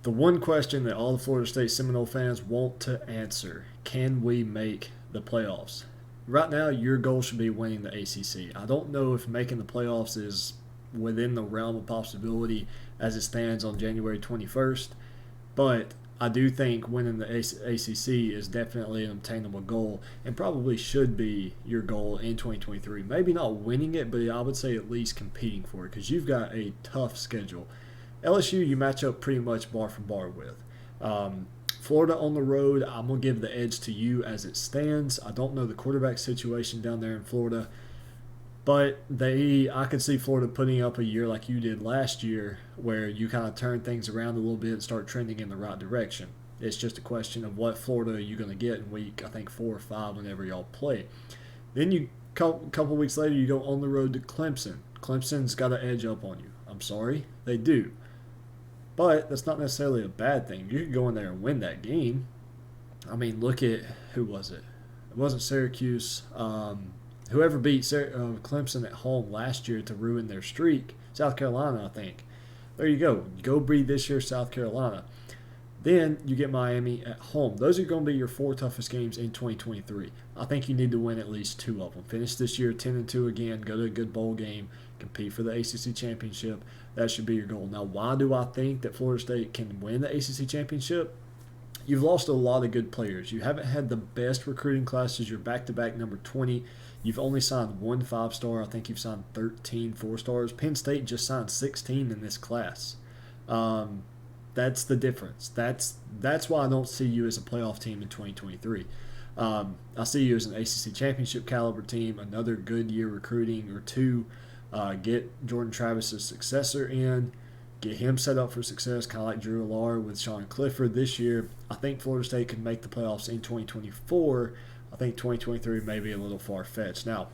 The one question that all the Florida State Seminole fans want to answer: can we make the playoffs? Right now, your goal should be winning the ACC. I don't know if making the playoffs is within the realm of possibility as it stands on January 21st, but I do think winning the ACC is definitely an obtainable goal and probably should be your goal in 2023. Maybe not winning it, but I would say at least competing for it because you've got a tough schedule. LSU, you match up pretty much bar for bar with. Florida on the road, I'm going to give the edge to you as it stands. I don't know the quarterback situation down there in Florida, but I could see Florida putting up a year like you did last year where you kind of turn things around a little bit and start trending in the right direction. It's just a question of what Florida are you going to get in week, I think, 4 or 5 whenever y'all play. Then couple weeks later, you go on the road to Clemson. Clemson's got an edge up on you. I'm sorry, they do. But that's not necessarily a bad thing. You could go in there and win that game. I mean, look at who was it? It wasn't Syracuse. Whoever beat Clemson at home last year to ruin their streak, South Carolina, I think. There you go. Go beat this year South Carolina. Then you get Miami at home. Those are going to be your 4 toughest games in 2023. I think you need to win at least 2 of them. Finish this year 10-2 again. Go to a good bowl game. Compete for the ACC championship. That should be your goal. Now, why do I think that Florida State can win the ACC championship? You've lost a lot of good players. You haven't had the best recruiting classes. You're back-to-back number 20. You've only signed 1 5-star. I think you've signed 13 4-stars. Penn State just signed 16 in this class. That's the difference. That's why I don't see you as a playoff team in 2023. I see you as an ACC championship caliber team, another good year recruiting or 2. Get Jordan Travis's successor in, get him set up for success, kind of like Drew Allar with Sean Clifford this year. I think Florida State can make the playoffs in 2024. I think 2023 may be a little far-fetched. Now,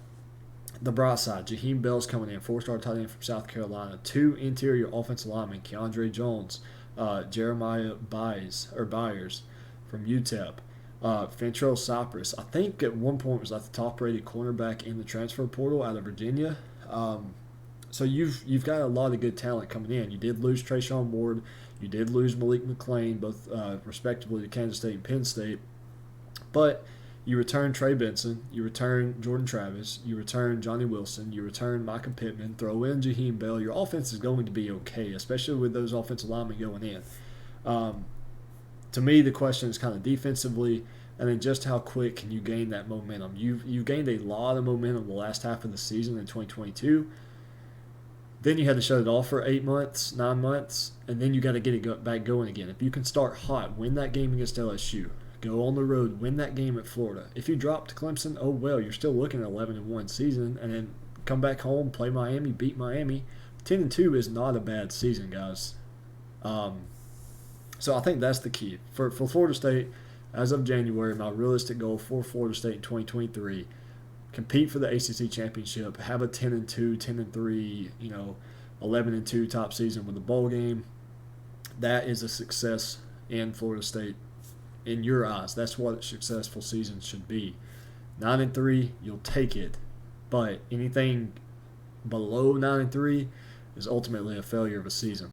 the bright side, Jaheim Bell's coming in, 4-star tight end from South Carolina, 2 interior offensive linemen, Keandre Jones, Jeremiah Byers from UTEP, Fentrell Cypress. I think at one point was like the top-rated cornerback in the transfer portal out of Virginia. So you've got a lot of good talent coming in. You did lose Trayshawn Ward. You did lose Malik McClain, both respectively to Kansas State and Penn State. But you return Trey Benson. You return Jordan Travis. You return Johnny Wilson. You return Micah Pittman. Throw in Jaheim Bell. Your offense is going to be okay, especially with those offensive linemen going in. To me, the question is kind of defensively, and then just how quick can you gain that momentum. You gained a lot of momentum the last half of the season in 2022. Then you had to shut it off for 8 months, 9 months, and then you got to get it back going again. If you can start hot, win that game against LSU, go on the road, win that game at Florida. If you drop to Clemson, oh well, you're still looking at 11-1 season, and then come back home, play Miami, beat Miami. 10-2 is not a bad season, guys. So I think that's the key for Florida State. As of January, my realistic goal for Florida State in 2023: compete for the ACC championship, have a 10-2, 10-3, 11-2 top season with a bowl game. That is a success in Florida State in your eyes. That's what a successful season should be. 9-3, you'll take it, but anything below 9-3 is ultimately a failure of a season.